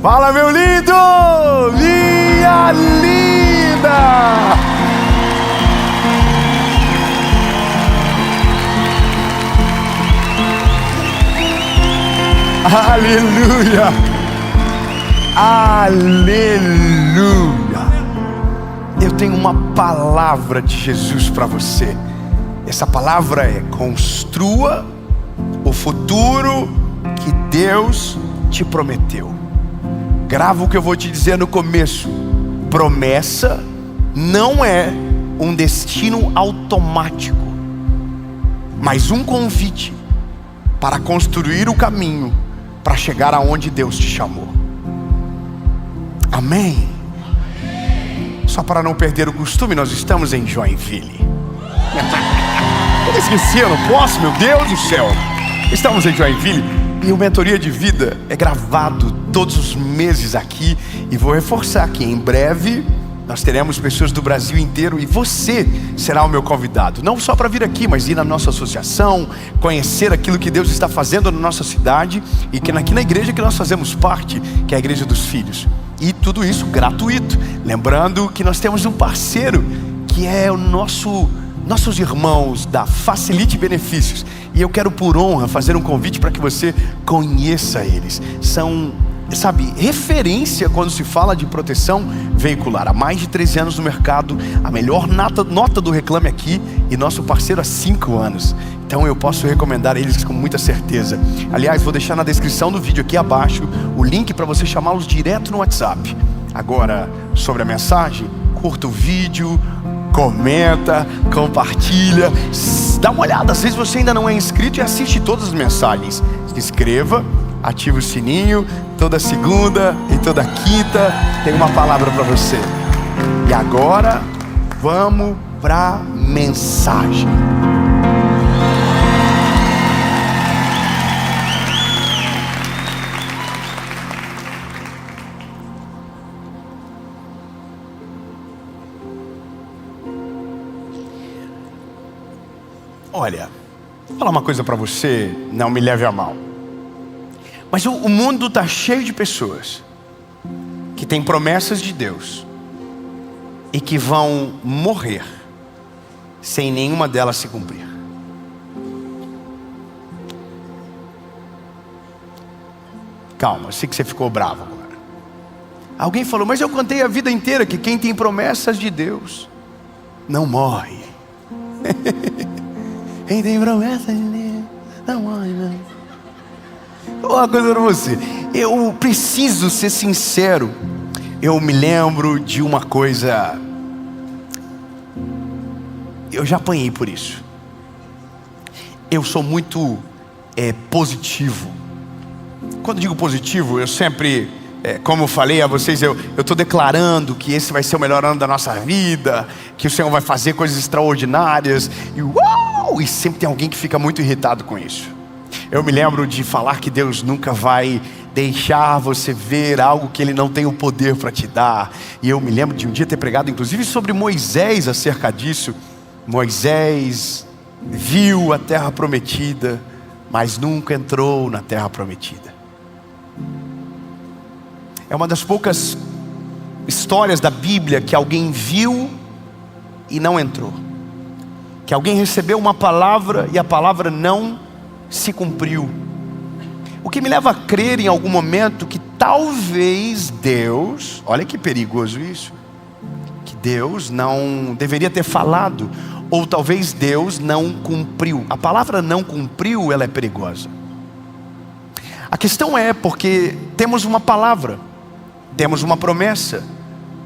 Fala, meu lindo! Minha linda! Aleluia! Aleluia! Eu tenho uma palavra de Jesus para você. Essa palavra é: construa o futuro que Deus te prometeu. Grava o que eu vou te dizer no começo. Promessa não é um destino automático, mas um convite para construir o caminho para chegar aonde Deus te chamou. Amém? Só para não perder o costume, nós estamos em Joinville. Eu esqueci, eu não posso, meu Deus do céu. Estamos em Joinville e o Mentoria de Vida é gravado todos os meses aqui. E vou reforçar que em breve nós teremos pessoas do Brasil inteiro e você será o meu convidado. Não só para vir aqui, mas ir na nossa associação, conhecer aquilo que Deus está fazendo na nossa cidade e que aqui na igreja que nós fazemos parte, que é a Igreja dos Filhos. E tudo isso gratuito. Lembrando que nós temos um parceiro que é o nossos irmãos da Facilite Benefícios. E eu quero por honra fazer um convite para que você conheça eles. São, referência quando se fala de proteção veicular. Há mais de 13 anos no mercado, a melhor nota do Reclame Aqui, e nosso parceiro há 5 anos. Então eu posso recomendar eles com muita certeza. Aliás, vou deixar na descrição do vídeo aqui abaixo o link para você chamá-los direto no WhatsApp. Agora, sobre a mensagem, curta o vídeo, comenta, compartilha, dá uma olhada. Às vezes você ainda não é inscrito e assiste todas as mensagens. Se inscreva, ative o sininho. Toda segunda e toda quinta tem uma palavra para você. E agora vamos para a mensagem. Olha, vou falar uma coisa para você, não me leve a mal. Mas o mundo está cheio de pessoas que têm promessas de Deus e que vão morrer sem nenhuma delas se cumprir. Calma, eu sei que você ficou bravo agora. Alguém falou, mas eu contei a vida inteira que quem tem promessas de Deus não morre. Quem tem promessa de Deus não morre, não. Uma coisa para você, eu preciso ser sincero. Eu me lembro de uma coisa. Eu já apanhei por isso. Eu sou muito positivo. Quando digo positivo, eu sempre, como eu falei a vocês, eu estou declarando que esse vai ser o melhor ano da nossa vida, que o Senhor vai fazer coisas extraordinárias. E sempre tem alguém que fica muito irritado com isso. Eu me lembro de falar que Deus nunca vai deixar você ver algo que Ele não tem o poder para te dar. E eu me lembro de um dia ter pregado inclusive sobre Moisés acerca disso. Moisés viu a terra prometida, mas nunca entrou na terra prometida. É uma das poucas histórias da Bíblia que alguém viu e não entrou. Que alguém recebeu uma palavra e a palavra não se cumpriu. O que me leva a crer em algum momento que talvez Deus, olha que perigoso isso, que Deus não deveria ter falado, ou talvez Deus não cumpriu. A palavra não cumpriu, ela é perigosa. A questão é porque temos uma palavra, temos uma promessa,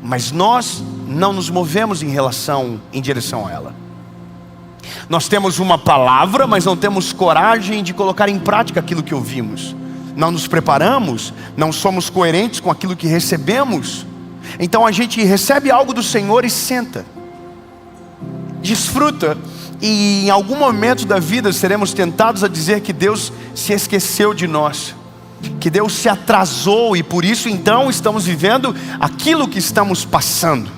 mas nós não nos movemos em direção a ela. Nós temos uma palavra, mas não temos coragem de colocar em prática aquilo que ouvimos. Não nos preparamos, não somos coerentes com aquilo que recebemos. Então a gente recebe algo do Senhor e senta, desfruta, e em algum momento da vida seremos tentados a dizer que Deus se esqueceu de nós, que Deus se atrasou, e por isso então estamos vivendo aquilo que estamos passando.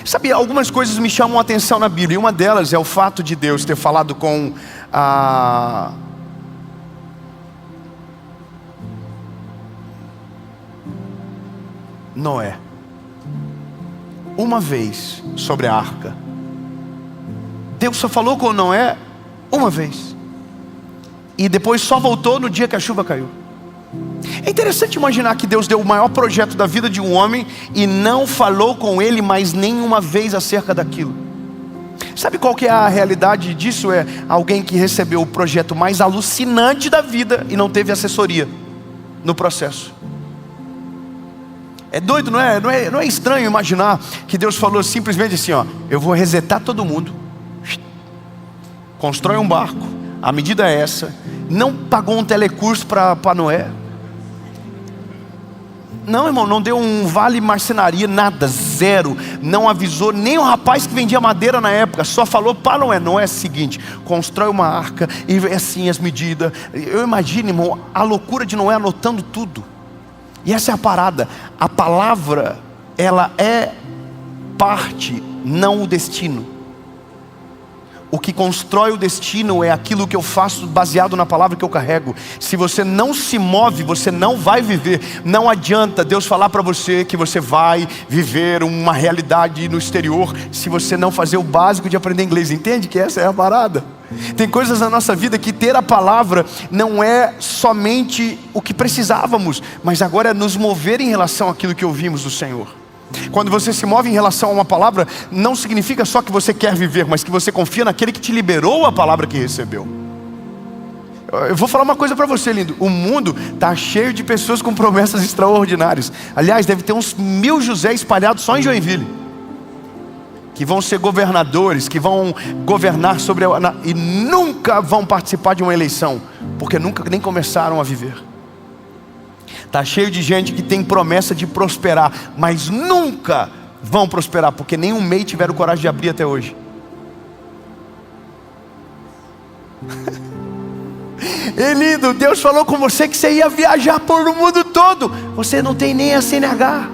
Sabe, algumas coisas me chamam a atenção na Bíblia, e uma delas é o fato de Deus ter falado com Noé uma vez sobre a arca. Deus só falou com Noé uma vez, e depois só voltou no dia que a chuva caiu. É interessante imaginar que Deus deu o maior projeto da vida de um homem e não falou com ele mais nenhuma vez acerca daquilo. Sabe qual que é a realidade disso? É alguém que recebeu o projeto mais alucinante da vida e não teve assessoria no processo. É doido, não é? Não é estranho imaginar que Deus falou simplesmente assim, ó: eu vou resetar todo mundo, constrói um barco, a medida é essa. Não pagou um telecurso para Noé. Não, irmão, não deu um vale marcenaria, nada, zero. Não avisou nem o rapaz que vendia madeira na época. Só falou para Noé: Noé, é o seguinte, constrói uma arca e assim as medidas. Eu imagino, irmão, a loucura de Noé anotando tudo. E essa é a parada. A palavra, ela é parte, não o destino. O que constrói o destino é aquilo que eu faço baseado na palavra que eu carrego. Se você não se move, você não vai viver. Não adianta Deus falar para você que você vai viver uma realidade no exterior se você não fazer o básico de aprender inglês. Entende que essa é a parada? Tem coisas na nossa vida que ter a palavra não é somente o que precisávamos, mas agora é nos mover em relação àquilo que ouvimos do Senhor. Quando você se move em relação a uma palavra, não significa só que você quer viver, mas que você confia naquele que te liberou a palavra que recebeu. Eu vou falar uma coisa para você, lindo. O mundo está cheio de pessoas com promessas extraordinárias. Aliás, deve ter uns 1000 José espalhados só em Joinville, que vão ser governadores, que vão governar e nunca vão participar de uma eleição, porque nunca nem começaram a viver. Está cheio de gente que tem promessa de prosperar, mas nunca vão prosperar, porque nenhum MEI tiveram coragem de abrir até hoje. Lindo, Deus falou com você que você ia viajar por o mundo todo. Você não tem nem a CNH.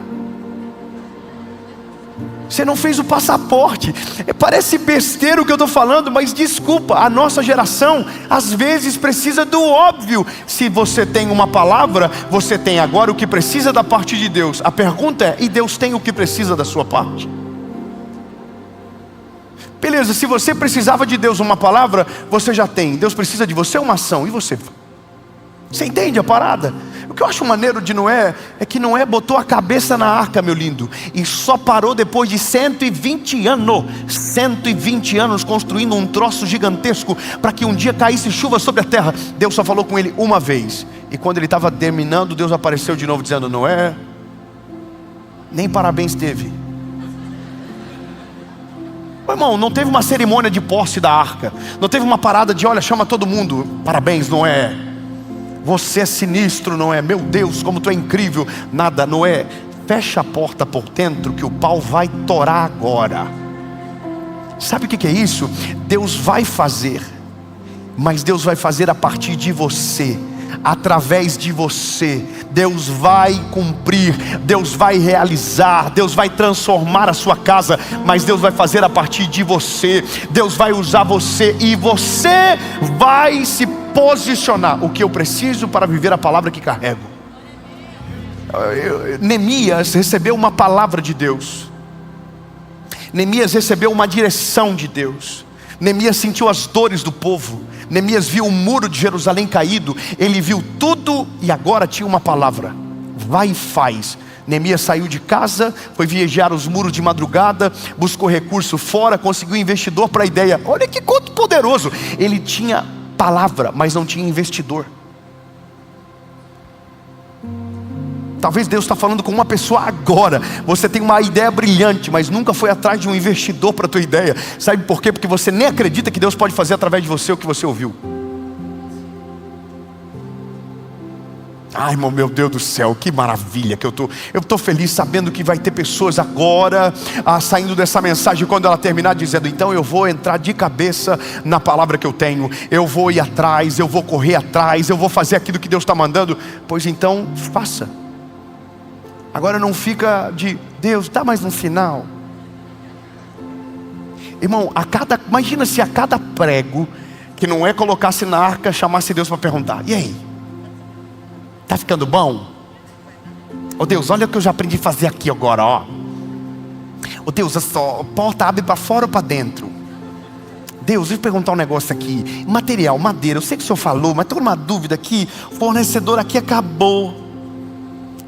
Você não fez o passaporte. Parece besteira o que eu estou falando, mas desculpa, a nossa geração às vezes precisa do óbvio. Se você tem uma palavra, você tem agora o que precisa da parte de Deus. A pergunta é: e Deus tem o que precisa da sua parte? Beleza, se você precisava de Deus uma palavra, você já tem. Deus precisa de você uma ação, e você? Você entende a parada? O que eu acho maneiro de Noé é que Noé botou a cabeça na arca, meu lindo, e só parou depois de 120 anos. 120 anos construindo um troço gigantesco para que um dia caísse chuva sobre a terra. Deus só falou com ele uma vez, e quando ele estava terminando, Deus apareceu de novo dizendo: Noé, nem parabéns teve. Irmão, não teve uma cerimônia de posse da arca, não teve uma parada de: olha, chama todo mundo, parabéns Noé, você é sinistro, Noé, meu Deus, como tu é incrível. Nada. Noé, fecha a porta por dentro que o pau vai torar agora. Sabe o que é isso? Deus vai fazer, mas Deus vai fazer a partir de você, através de você. Deus vai cumprir, Deus vai realizar, Deus vai transformar a sua casa, mas Deus vai fazer a partir de você. Deus vai usar você e você vai se posicionar. O que eu preciso para viver a palavra que carrego? Neemias recebeu uma palavra de Deus. Neemias recebeu uma direção de Deus. Neemias sentiu as dores do povo. Neemias viu o muro de Jerusalém caído. Ele viu tudo e agora tinha uma palavra: vai e faz. Neemias saiu de casa, foi viajar os muros de madrugada, buscou recurso fora, conseguiu investidor para a ideia. Olha que quanto poderoso. Ele tinha palavra, mas não tinha investidor. Talvez Deus está falando com uma pessoa agora. Você tem uma ideia brilhante, mas nunca foi atrás de um investidor para a tua ideia. Sabe por quê? Porque você nem acredita que Deus pode fazer através de você o que você ouviu. Ai, irmão, meu Deus do céu, que maravilha que eu tô feliz sabendo que vai ter pessoas agora saindo dessa mensagem, quando ela terminar, dizendo: então eu vou entrar de cabeça na palavra que eu tenho, eu vou ir atrás, eu vou correr atrás, eu vou fazer aquilo que Deus está mandando. Pois então, faça. Agora não fica de: Deus, tá mais no final. Irmão, imagina se a cada prego que não é colocasse na arca, chamasse Deus para perguntar: e aí? Tá ficando bom? Ô Deus, olha o que eu já aprendi a fazer aqui agora, ó. Ô Deus, a porta abre para fora ou para dentro? Deus, deixa eu perguntar um negócio aqui. Material, madeira, eu sei que o Senhor falou, mas estou com uma dúvida aqui. O fornecedor aqui acabou.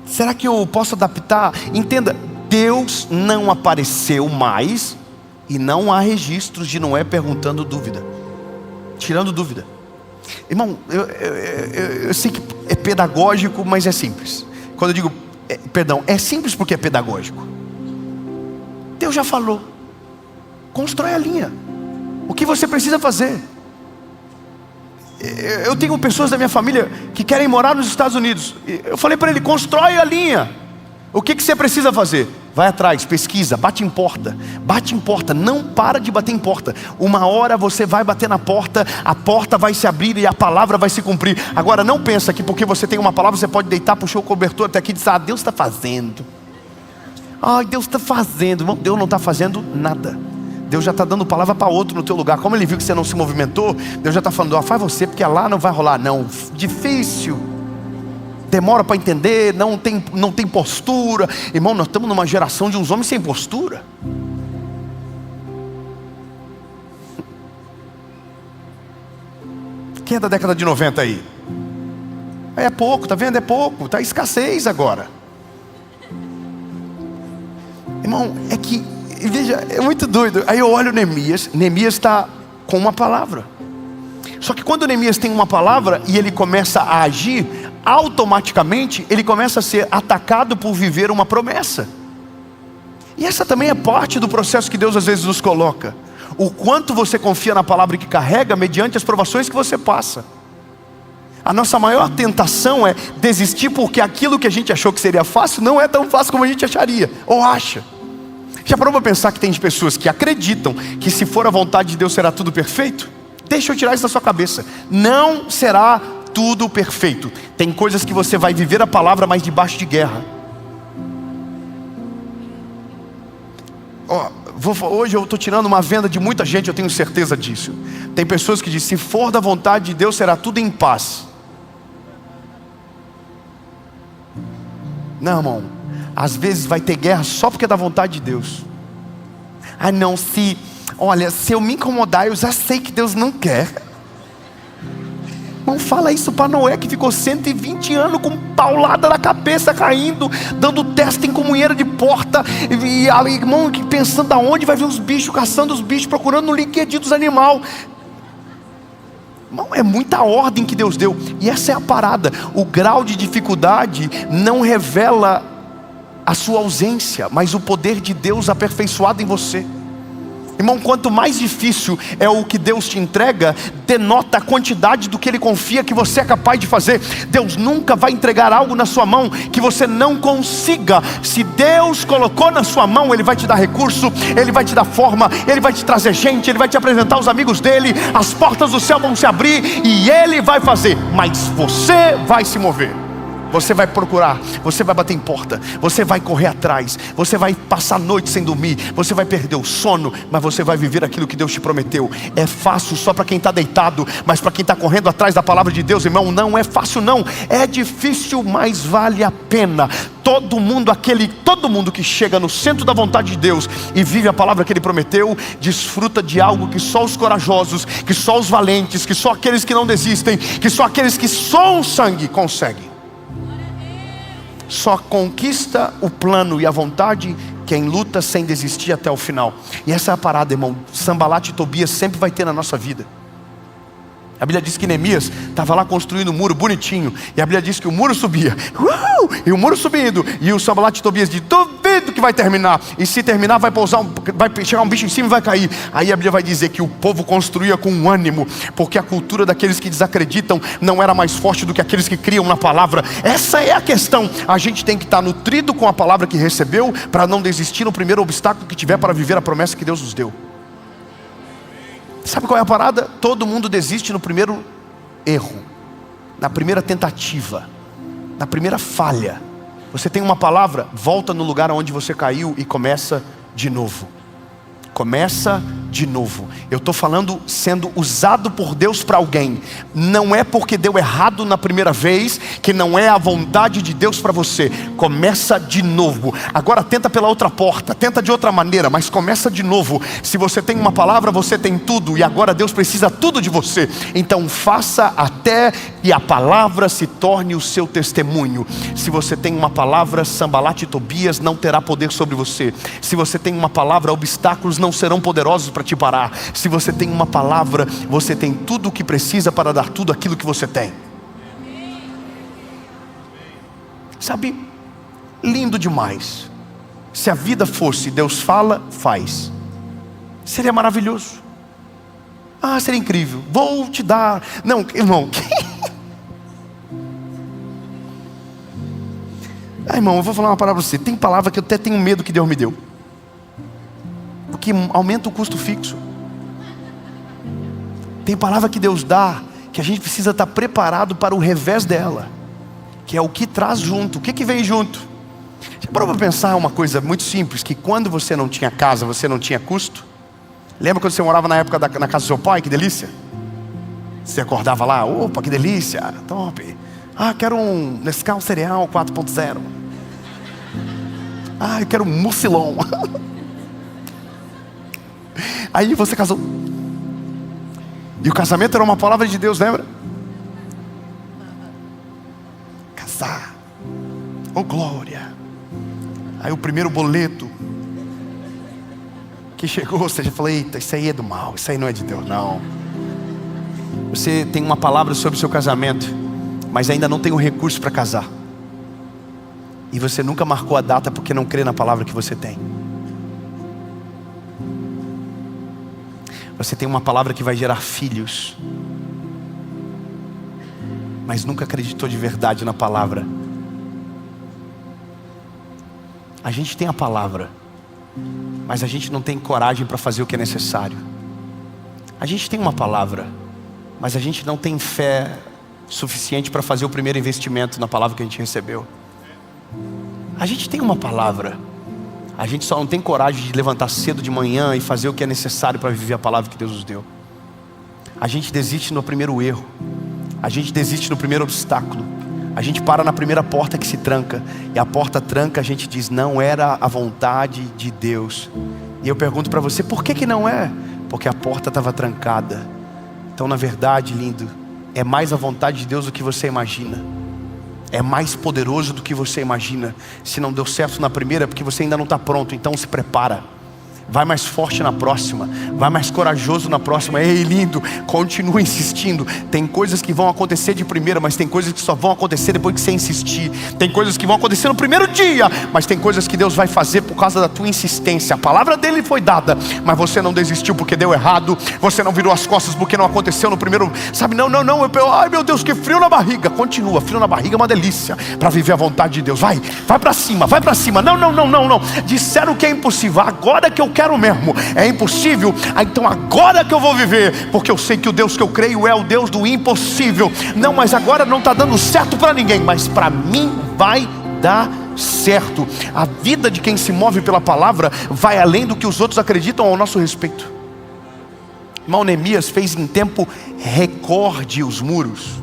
Será que eu posso adaptar? Entenda, Deus não apareceu mais e não há registros de Noé perguntando dúvida, tirando dúvida. Irmão, eu sei que é pedagógico, mas é simples. Quando eu digo, é simples porque é pedagógico. Deus já falou. Constrói a linha. O que você precisa fazer? Eu tenho pessoas da minha família que querem morar nos Estados Unidos. Eu falei para ele, constrói a linha. O que você precisa fazer? Vai atrás, pesquisa, bate em porta. Bate em porta, não para de bater em porta. Uma hora você vai bater na porta, a porta vai se abrir e a palavra vai se cumprir. Agora não pensa que porque você tem uma palavra, você pode deitar, puxar o cobertor até aqui e dizer, Deus está fazendo. Deus está fazendo. Irmão, Deus não está fazendo nada. Deus já está dando palavra para outro no teu lugar. Como Ele viu que você não se movimentou, Deus já está falando, faz você, porque lá não vai rolar. Não, difícil, demora para entender, não tem postura. Irmão, nós estamos numa geração de uns homens sem postura. Quem é da década de 90 aí? É pouco, tá vendo? É pouco, está escassez agora. Irmão, é que veja, é muito doido. Aí eu olho Neemias está com uma palavra. Só que quando Neemias tem uma palavra e ele começa a agir, automaticamente ele começa a ser atacado por viver uma promessa. E essa também é parte do processo que Deus às vezes nos coloca. O quanto você confia na palavra que carrega mediante as provações que você passa. A nossa maior tentação é desistir porque aquilo que a gente achou que seria fácil não é tão fácil como a gente acharia ou acha. Já parou para pensar que tem pessoas que acreditam que se for a vontade de Deus será tudo perfeito? Deixa eu tirar isso da sua cabeça. Não será tudo perfeito. Tem coisas que você vai viver a palavra, mas debaixo de guerra. Hoje eu estou tirando uma venda de muita gente, eu tenho certeza disso. Tem pessoas que dizem, se for da vontade de Deus será tudo em paz. Não, irmão. Às vezes vai ter guerra só porque é da vontade de Deus. Não, se eu me incomodar, eu já sei que Deus não quer. Não fala isso para Noé, que ficou 120 anos com paulada na cabeça caindo, dando testa em comunheira de porta, e irmão pensando aonde vai ver os bichos, caçando os bichos, procurando no liquidinho dos animais. Irmão, é muita ordem que Deus deu. E essa é a parada. O grau de dificuldade não revela a sua ausência, mas o poder de Deus aperfeiçoado em você. Irmão, quanto mais difícil é o que Deus te entrega, denota a quantidade do que Ele confia que você é capaz de fazer. Deus nunca vai entregar algo na sua mão que você não consiga. Se Deus colocou na sua mão, Ele vai te dar recurso, Ele vai te dar forma, Ele vai te trazer gente, Ele vai te apresentar os amigos dEle, as portas do céu vão se abrir e Ele vai fazer, mas você vai se mover. Você vai procurar, você vai bater em porta, você vai correr atrás, você vai passar a noite sem dormir, você vai perder o sono, mas você vai viver aquilo que Deus te prometeu. É fácil só para quem está deitado, mas para quem está correndo atrás da palavra de Deus, irmão, não é fácil não. É difícil, mas vale a pena. Todo mundo que chega no centro da vontade de Deus e vive a palavra que Ele prometeu, desfruta de algo que só os corajosos, que só os valentes, que só aqueles que não desistem, que só aqueles que suam o sangue conseguem. Só conquista o plano e a vontade quem luta sem desistir até o final. E essa é a parada, irmão. Sanbalat e Tobias sempre vai ter na nossa vida. A Bíblia diz que Neemias estava lá construindo um muro bonitinho, e a Bíblia diz que o muro subia, e o muro subindo, e o Sanbalat e Tobias diz, duvido que vai terminar, e se terminar vai chegar um bicho em cima e vai cair. Aí a Bíblia vai dizer que o povo construía com ânimo, porque a cultura daqueles que desacreditam não era mais forte do que aqueles que criam na palavra. Essa é a questão. A gente tem que estar nutrido com a palavra que recebeu, para não desistir no primeiro obstáculo que tiver para viver a promessa que Deus nos deu. Sabe qual é a parada? Todo mundo desiste no primeiro erro, na primeira tentativa, na primeira falha. Você tem uma palavra, volta no lugar onde você caiu e começa de novo. Começa de novo. Eu estou falando sendo usado por Deus para alguém. Não é porque deu errado na primeira vez que não é a vontade de Deus para você. Começa de novo. Agora tenta pela outra porta, tenta de outra maneira, mas começa de novo. Se você tem uma palavra, você tem tudo, e agora Deus precisa tudo de você. Então faça até que a palavra se torne o seu testemunho. Se você tem uma palavra, Sambalat e Tobias não terá poder sobre você. Se você tem uma palavra, obstáculos não serão poderosos para te parar. Se você tem uma palavra, você tem tudo o que precisa para dar tudo aquilo que você tem. Sabe, lindo demais. Se a vida fosse Deus fala, faz, seria maravilhoso. Ah, seria incrível. Vou te dar. Não, irmão. Ah, irmão, eu vou falar uma palavra para você. Tem palavra que eu até tenho medo que Deus me deu, porque aumenta o custo fixo. Tem palavra que Deus dá, que a gente precisa estar preparado para o revés dela, que é o que traz junto. O que vem junto? Você parou para pensar uma coisa muito simples, que quando você não tinha casa, você não tinha custo. Lembra quando você morava na época na casa do seu pai? Que delícia. Você acordava lá, opa, que delícia, top. Ah, quero um Nescau cereal 4.0. Ah, eu quero um mucilon. Aí você casou. E o casamento era uma palavra de Deus, lembra? Casar. Oh glória. Aí o primeiro boleto que chegou, você já falou, eita, isso aí é do mal, isso aí não é de Deus não. Você tem uma palavra sobre o seu casamento, mas ainda não tem o recurso para casar. E você nunca marcou a data porque não crê na palavra que você tem. Você tem uma palavra que vai gerar filhos, mas nunca acreditou de verdade na palavra. A gente tem a palavra, mas a gente não tem coragem para fazer o que é necessário. A gente tem uma palavra, mas a gente não tem fé suficiente para fazer o primeiro investimento na palavra que a gente recebeu. A gente tem uma palavra, a gente só não tem coragem de levantar cedo de manhã e fazer o que é necessário para viver a palavra que Deus nos deu. A gente desiste no primeiro erro, a gente desiste no primeiro obstáculo, a gente para na primeira porta que se tranca, e a porta tranca, a gente diz, não era a vontade de Deus. E eu pergunto para você, por que não é? Porque a porta estava trancada. Então na verdade, lindo, é mais a vontade de Deus do que você imagina. É mais poderoso do que você imagina. Se não deu certo na primeira, é porque você ainda não está pronto. Então se prepara. Vai mais forte na próxima. Vai mais corajoso na próxima. Ei, lindo, continua insistindo. Tem coisas que vão acontecer de primeira, mas tem coisas que só vão acontecer depois que você insistir. Tem coisas que vão acontecer no primeiro dia, mas tem coisas que Deus vai fazer por causa da tua insistência. A palavra dele foi dada, mas você não desistiu porque deu errado. Você não virou as costas porque não aconteceu no primeiro. Sabe, não. Ai meu Deus, que frio na barriga. Continua, frio na barriga é uma delícia para viver a vontade de Deus. Vai para cima, vai para cima. Não. Disseram que é impossível. Agora que eu quero mesmo, é impossível. Então agora que eu vou viver, porque eu sei que o Deus que eu creio é o Deus do impossível. Não, mas agora não está dando certo para ninguém, mas para mim vai dar certo. A vida de quem se move pela palavra vai além do que os outros acreditam ao nosso respeito. Irmão, Neemias fez em tempo recorde os muros,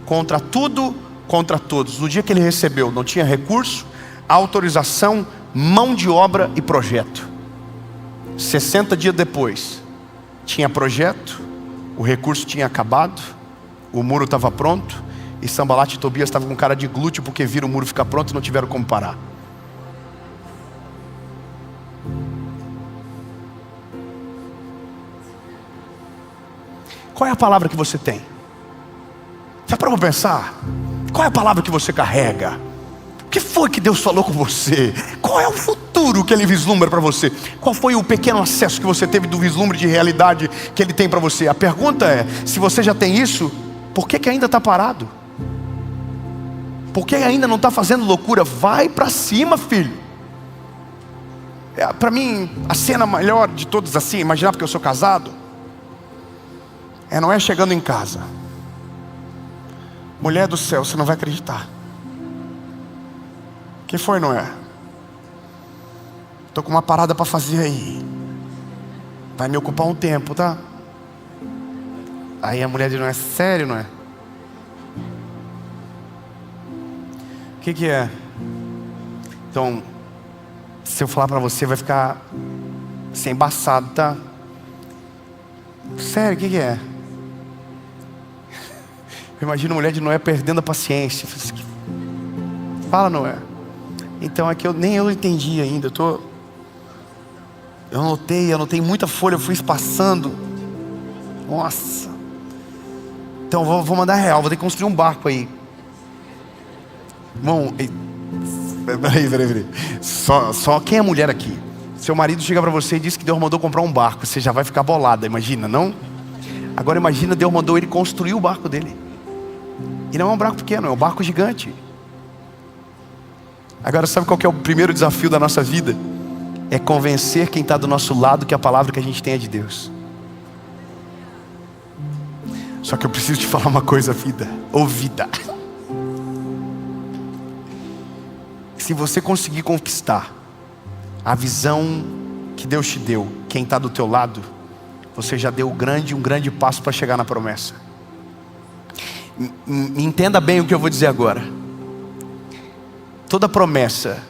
contra tudo, contra todos. No dia que ele recebeu, não tinha recurso, autorização, mão de obra e projeto. 60 dias depois, tinha projeto, o recurso tinha acabado, o muro estava pronto, e Sambalat e Tobias estavam com cara de glúteo porque viram o muro ficar pronto e não tiveram como parar. Qual é a palavra que você tem? Já parou para pensar? Qual é a palavra que você carrega? O que foi que Deus falou com você? Qual é o futuro que Ele vislumbra para você? Qual foi o pequeno acesso que você teve do vislumbre de realidade que Ele tem para você? A pergunta é, se você já tem isso, por que ainda está parado? Por que ainda não está fazendo loucura? Vai para cima, filho. Para mim, a cena melhor de todas assim, imaginar porque eu sou casado, não é chegando em casa. Mulher do céu, você não vai acreditar. Que foi, Noé? Estou com uma parada para fazer aí. Vai me ocupar um tempo, tá? Aí a mulher diz, não é sério, não é? O que é? Então, se eu falar pra você, vai ficar sem embaçado, tá? Sério, o que é? Eu imagino a mulher de Noé perdendo a paciência. Fala, Noé. Então é que nem eu entendi ainda. Eu anotei muita folha, eu fui espaçando. Nossa. Então vou mandar real, vou ter que construir um barco aí. Bom, peraí. Só quem é mulher aqui? Seu marido chega pra você e diz que Deus mandou comprar um barco. Você já vai ficar bolada, imagina, não? Agora imagina, Deus mandou ele construir o barco dele. E não é um barco pequeno, é um barco gigante. Agora sabe qual que é o primeiro desafio da nossa vida? É convencer quem está do nosso lado que a palavra que a gente tem é de Deus. Só que eu preciso te falar uma coisa, vida. Se você conseguir conquistar a visão que Deus te deu, quem está do teu lado, você já deu um grande passo para chegar na promessa. Entenda bem o que eu vou dizer agora. Toda promessa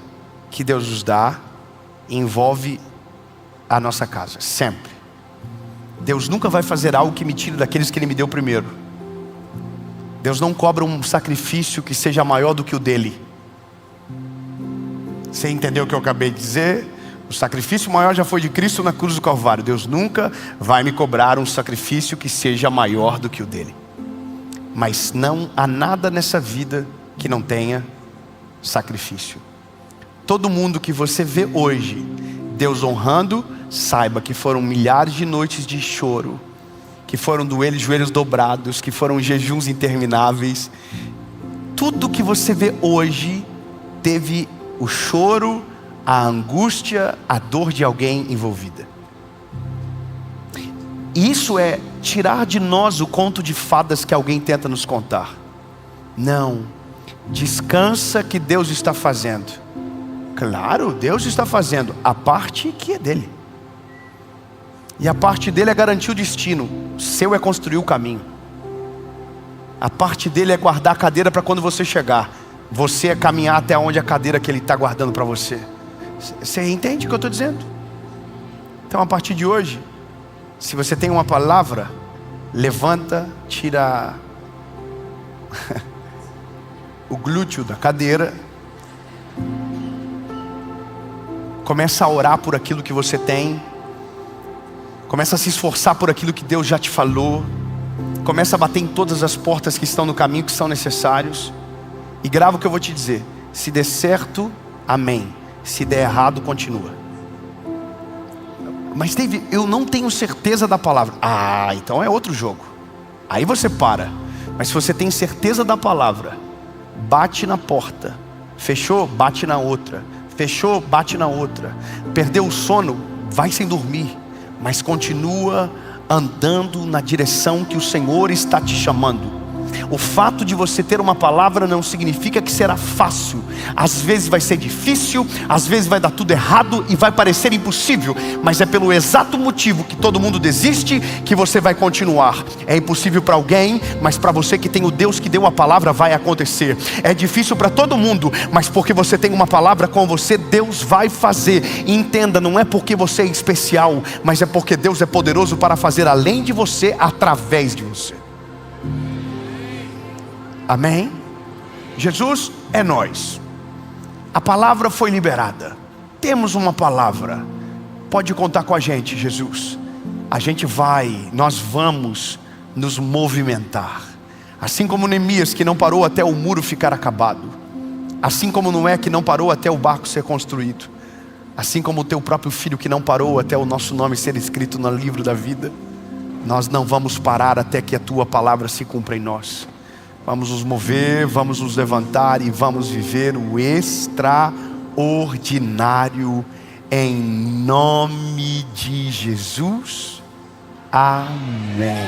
que Deus nos dá envolve a nossa casa, sempre. Deus nunca vai fazer algo que me tire daqueles que Ele me deu primeiro. Deus não cobra um sacrifício que seja maior do que o dele. Você entendeu o que eu acabei de dizer? O sacrifício maior já foi de Cristo na cruz do Calvário. Deus nunca vai me cobrar um sacrifício que seja maior do que o dele. Mas não há nada nessa vida que não tenha sacrifício. Todo mundo que você vê hoje Deus honrando, saiba que foram milhares de noites de choro, que foram joelhos dobrados, que foram jejuns intermináveis. Tudo que você vê hoje teve o choro, a angústia, a dor de alguém envolvida. Isso é tirar de nós o conto de fadas que alguém tenta nos contar. Não, descansa que Deus está fazendo. Claro, Deus está fazendo a parte que é dele. E a parte dele é garantir o destino. O seu é construir o caminho. A parte dele é guardar a cadeira para quando você chegar. Você é caminhar até onde a cadeira que ele está guardando para você. Você entende o que eu estou dizendo? Então a partir de hoje, se você tem uma palavra, levanta, tira o glúteo da cadeira, começa a orar por aquilo que você tem, começa a se esforçar por aquilo que Deus já te falou, começa a bater em todas as portas que estão no caminho, que são necessários, e grava o que eu vou te dizer. Se der certo, amém. Se der errado, continua. Mas David, eu não tenho certeza da palavra. Ah, então é outro jogo. Aí você para. Mas se você tem certeza da palavra, bate na porta. Fechou? Bate na outra. Fechou? Bate na outra. Perdeu o sono? Vai sem dormir. Mas continua andando na direção que o Senhor está te chamando. O fato de você ter uma palavra não significa que será fácil. Às vezes vai ser difícil, às vezes vai dar tudo errado e vai parecer impossível. Mas é pelo exato motivo que todo mundo desiste que você vai continuar. É impossível para alguém, mas para você que tem o Deus que deu a palavra, vai acontecer. É difícil para todo mundo, mas porque você tem uma palavra com você, Deus vai fazer. E entenda, não é porque você é especial, mas é porque Deus é poderoso para fazer além de você, através de você. Amém? Jesus é nós. A palavra foi liberada. Temos uma palavra. Pode contar com a gente, Jesus. Nós vamos nos movimentar. Assim como Neemias, que não parou até o muro ficar acabado. Assim como Noé, que não parou até o barco ser construído. Assim como o teu próprio filho, que não parou até o nosso nome ser escrito no livro da vida. Nós não vamos parar até que a tua palavra se cumpra em nós. Vamos nos mover, vamos nos levantar e vamos viver o extraordinário em nome de Jesus. Amém.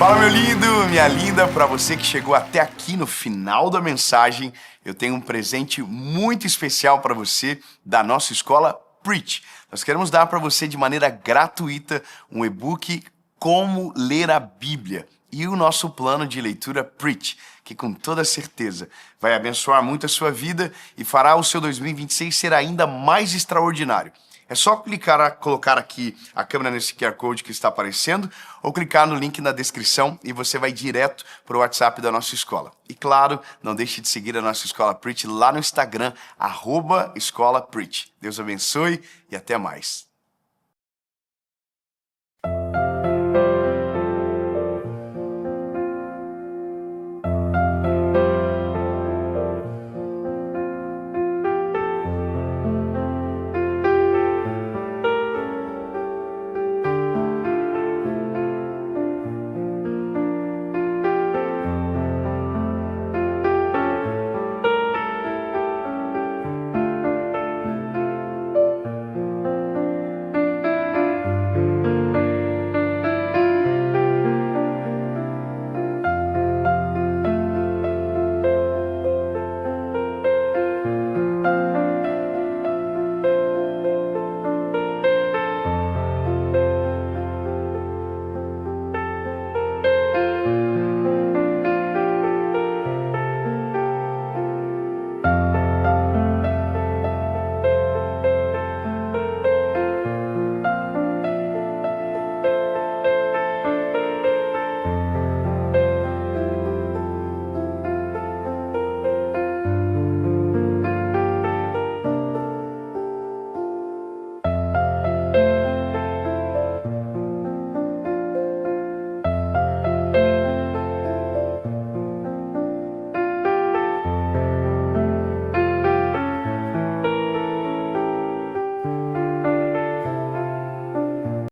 Fala, meu lindo, minha linda, para você que chegou até aqui no final da mensagem, eu tenho um presente muito especial para você da nossa escola Preach. Nós queremos dar para você de maneira gratuita um e-book Como Ler a Bíblia e o nosso plano de leitura Preach, que com toda certeza vai abençoar muito a sua vida e fará o seu 2026 ser ainda mais extraordinário. É só colocar aqui a câmera nesse QR Code que está aparecendo ou clicar no link na descrição e você vai direto para o WhatsApp da nossa escola. E claro, não deixe de seguir a nossa Escola Preach lá no Instagram, @Escola Preach. Deus abençoe e até mais.